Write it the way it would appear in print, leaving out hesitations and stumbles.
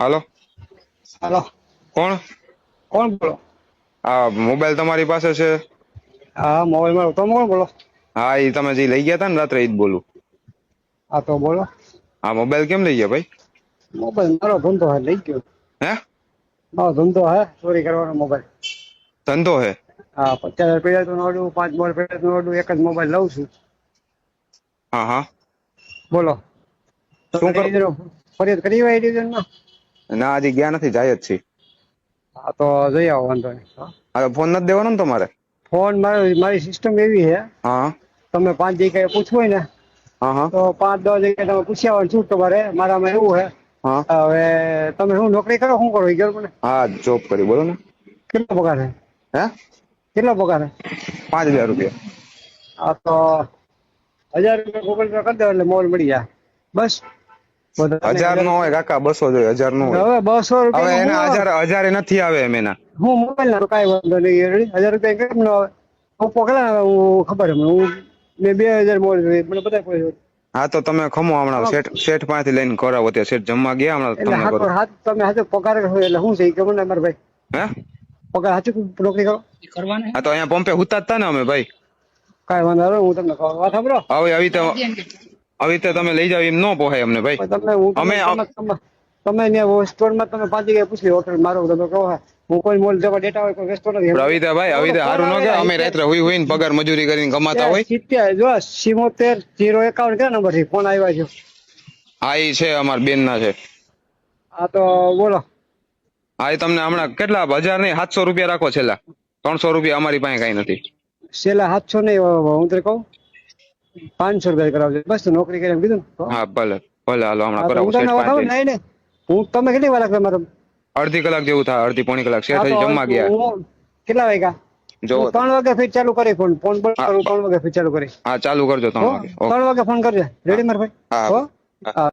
હાલો. હાલો. કોણ? કોણ બોલો? આ મોબાઈલ તમારી પાસે છે? હા, મોબાઈલ મારો. તમે કોણ બોલો? હા, એ તમે જે લઈ ગયા હતા ને રાત્રે, એ જ બોલું. હા, તો બોલો. આ મોબાઈલ કેમ લઈ ગયા ભાઈ? મોબાઈલ મારો ધંધો હે, લઈ ગયો. હે? મારો ધંધો હે ચોરી કરવાનો મોબાઈલ. ધંધો હે? હા, 50,000 પેડા તો નોડું, 5 મોબાઈલ પેડા તો નોડું, એક જ મોબાઈલ લઉં છું. હા હા. બોલો. શું કરો? ફરિયાદ કરી હોય ડિવિઝનમાં? ના, હજી ગયા નથી, જાય જ છે. હા, તો જઈ આવો, વાંધો નહીં. હા, ફોન નથી દેવાનો ને તમારે? ફોન મારી સિસ્ટમ એવી છે, હા તમે 5 જગ્યાએ પૂછવું હોય ને હા હા તો 5-10 જગ્યાએ તમે પૂછી આવવાનું. શું તમારે મારામાં એવું છે? હા હવે તમે શું નોકરી કરો, શું કરો એ કહો મને. હા, જોબ કરી, બોલો ને. કેટલો પગાર છે? હે? કેટલો પગાર છે? 5,000 રૂપિયા. હા, તો 1,000 રૂપિયા ગૂગલ પે કરી દો એટલે મોબાઈલ મળી જાય. બસ. વધારે નહીં. 1,000 નો હોય કાકા, 200 જોઈએ, 1,000 નો હોય. હવે 200 હવે રૂપિયા એના હું હજારે નથી આવે એમ એના. હું મોબાઈલ ના કાંઈ વાંધો નહીં. 1,000 રૂપિયા કેમ ન આવે? હું પકડા હું ખબર છે મને. મેં 2,000 મોબાઈલ મને બધા પૈસા. હા, તો તમે ખમો હમણાં શેઠ પાસેથી લઈને કરાવો. ત્યાં શેઠ જમવા ગયા હમણાં, એટલે તમને હાથ કરું. હાથ તમે હાથે પગાર હોય એટલે શું છે એ ખબર ને મારા ભાઈ. હે? પગાર સાચું નોકરી કરો હા, તો અહીંયા પંપે હુતા જ તા ને અમે ભાઈ. કાંઈ વાંધો નહીં. હું તમને કહું વાત સાંભળો. હવે આવી રીતે તમે લઈ જાવ એમ ન પોહાય અમને ભાઈ. તમને હું અમે તમે ત્યાં સ્ટોરમાં તમે 5 જગ્યાએ પૂછી લો હોટલ મારો તમે કહો હું કોઈ મોલ જવા ડેટા હોય કોઈ વ્યસ્ત નથી. રવિતાભાઈ, આવી રીતે સારું ન કે અમે રાત્રે હુઈ ને પગાર મજૂરી કરીને કમાતા હોય. 70 જો 77 051 ક્યાં નંબર છે? ફોન આવ્યા છે. હા, એ છે અમારા બેન ના છે. હા, તો બોલો. હા, એ તમને હમણાં કેટલા 1,000 નહીં 700 રૂપિયા રાખો છેલ્લા. 300 રૂપિયા અમારી પાસે કઈ નથી. છેલ્લા 700 નહીં, હું તને કહું 500 રૂપિયા કરાવજો બસ. નોકરી કરી એમ કીધું ને. હા, ભલે ભલે, હાલો હમણાં હા, તો હું કરાવું તમને શેઠ વાત પાસે. નહીં નહીં હું તમે કેટલી વાર લાગે મારો? અડધી કલાક જેવું થાય, અડધી પોણી કલાક. હા, શેઠ તો હજી જમવા ગયા. હું કેટલા વાગ્યા? જોવો હું તમે. 3 વાગે ફીટ ચાલુ કરી ફોન ફોન બંધ હા કરું. 3 વાગે ફીટ ચાલુ કરી. હા, ચાલુ કરજો 3 વાગે. 3 વાગે ફોન કરજો. હા રેડી મારા ભાઈ? હા. હો. હા. હા.